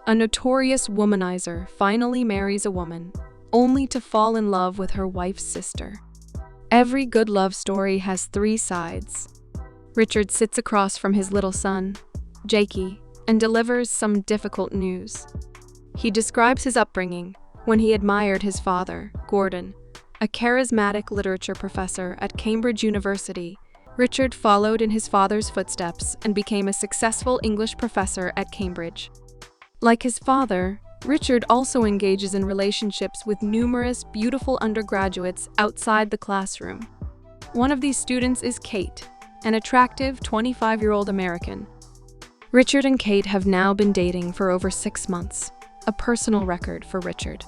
A notorious womanizer finally marries a woman, only to fall in love with her wife's sister. Every good love story has three sides. Richard sits across from his little son, Jakey, and delivers some difficult news. He describes his upbringing when he admired his father, Gordon, a charismatic literature professor at Cambridge University. Richard followed in his father's footsteps and became a successful English professor at Cambridge. Like his father, Richard also engages in relationships with numerous beautiful undergraduates outside the classroom. One of these students is Kate, an attractive 25-year-old American. Richard and Kate have now been dating for over 6 months, a personal record for Richard.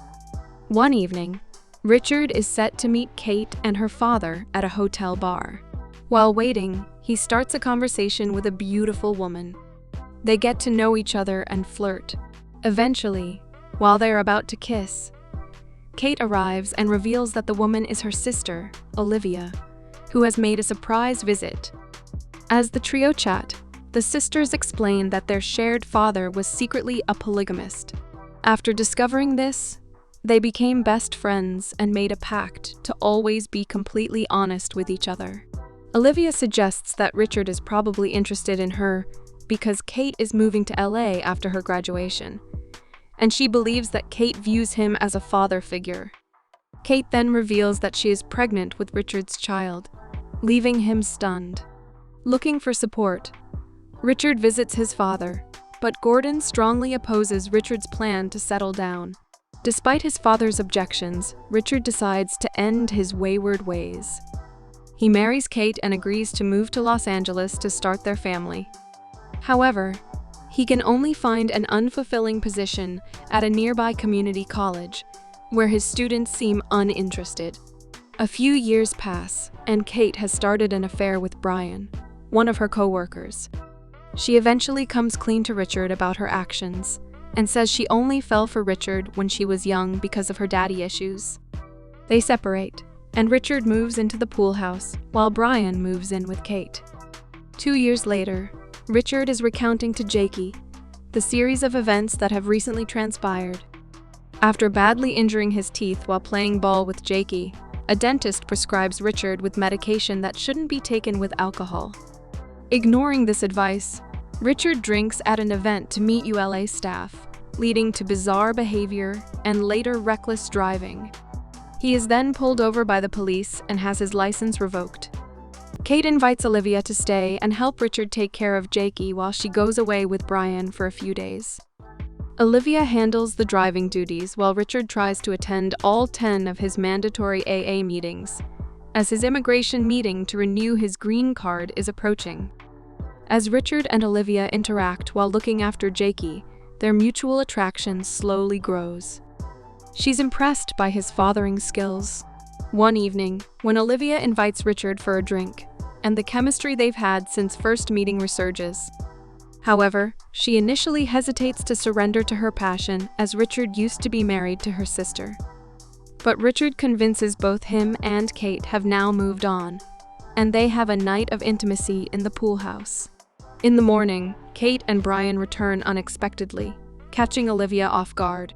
One evening, Richard is set to meet Kate and her father at a hotel bar. While waiting, he starts a conversation with a beautiful woman. They get to know each other and flirt. Eventually, while they are about to kiss, Kate arrives and reveals that the woman is her sister, Olivia, who has made a surprise visit. As the trio chat, the sisters explain that their shared father was secretly a polygamist. After discovering this, they became best friends and made a pact to always be completely honest with each other. Olivia suggests that Richard is probably interested in her because Kate is moving to LA after her graduation, and she believes that Kate views him as a father figure. Kate then reveals that she is pregnant with Richard's child, leaving him stunned. Looking for support, Richard visits his father, but Gordon strongly opposes Richard's plan to settle down. Despite his father's objections, Richard decides to end his wayward ways. He marries Kate and agrees to move to Los Angeles to start their family. However, he can only find an unfulfilling position at a nearby community college, where his students seem uninterested. A few years pass, and Kate has started an affair with Brian, one of her co-workers. She eventually comes clean to Richard about her actions, and says she only fell for Richard when she was young because of her daddy issues. They separate, and Richard moves into the pool house, while Brian moves in with Kate. 2 years later, Richard is recounting to Jakey the series of events that have recently transpired. After badly injuring his teeth while playing ball with Jakey, a dentist prescribes Richard with medication that shouldn't be taken with alcohol. Ignoring this advice, Richard drinks at an event to meet ULA staff, leading to bizarre behavior and later reckless driving. He is then pulled over by the police and has his license revoked. Kate invites Olivia to stay and help Richard take care of Jakey while she goes away with Brian for a few days. Olivia handles the driving duties while Richard tries to attend all 10 of his mandatory AA meetings, as his immigration meeting to renew his green card is approaching. As Richard and Olivia interact while looking after Jakey, their mutual attraction slowly grows. She's impressed by his fathering skills. One evening, when Olivia invites Richard for a drink, and the chemistry they've had since first meeting resurges. However, she initially hesitates to surrender to her passion as Richard used to be married to her sister. But Richard convinces both him and Kate have now moved on, and they have a night of intimacy in the pool house. In the morning, Kate and Brian return unexpectedly, catching Olivia off guard.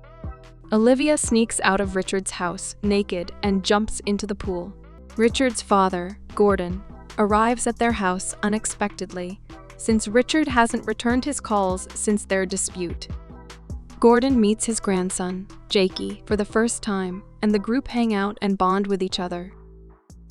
Olivia sneaks out of Richard's house, naked, and jumps into the pool. Richard's father, Gordon, arrives at their house unexpectedly, since Richard hasn't returned his calls since their dispute. Gordon meets his grandson, Jakey, for the first time, and the group hang out and bond with each other.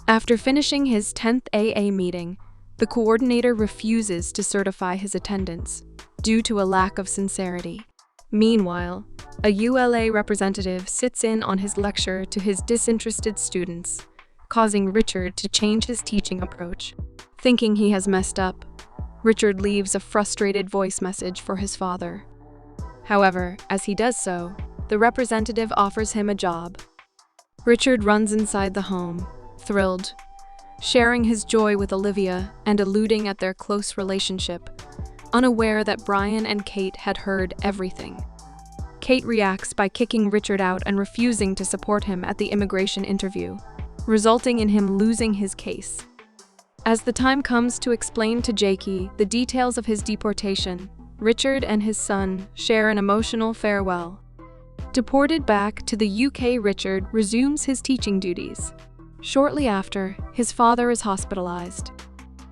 After finishing his 10th AA meeting, the coordinator refuses to certify his attendance, due to a lack of sincerity. Meanwhile, a ULA representative sits in on his lecture to his disinterested students, causing Richard to change his teaching approach. Thinking he has messed up, Richard leaves a frustrated voice message for his father. However, as he does so, the representative offers him a job. Richard runs inside the home, thrilled, sharing his joy with Olivia and alluding at their close relationship, unaware that Brian and Kate had heard everything. Kate reacts by kicking Richard out and refusing to support him at the immigration interview, resulting in him losing his case. As the time comes to explain to Jakey the details of his deportation, Richard and his son share an emotional farewell. Deported back to the UK, Richard resumes his teaching duties. Shortly after, his father is hospitalized.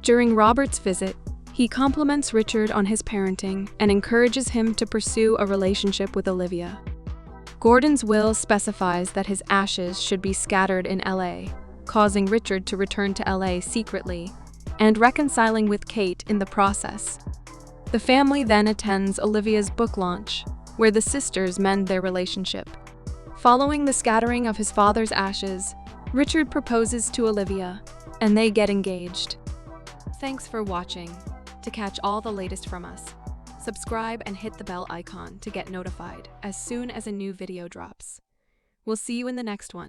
During Robert's visit, he compliments Richard on his parenting and encourages him to pursue a relationship with Olivia. Gordon's will specifies that his ashes should be scattered in LA, causing Richard to return to LA secretly, and reconciling with Kate in the process. The family then attends Olivia's book launch, where the sisters mend their relationship. Following the scattering of his father's ashes, Richard proposes to Olivia, and they get engaged. Thanks for watching. To catch all the latest from us, subscribe and hit the bell icon to get notified as soon as a new video drops. We'll see you in the next one.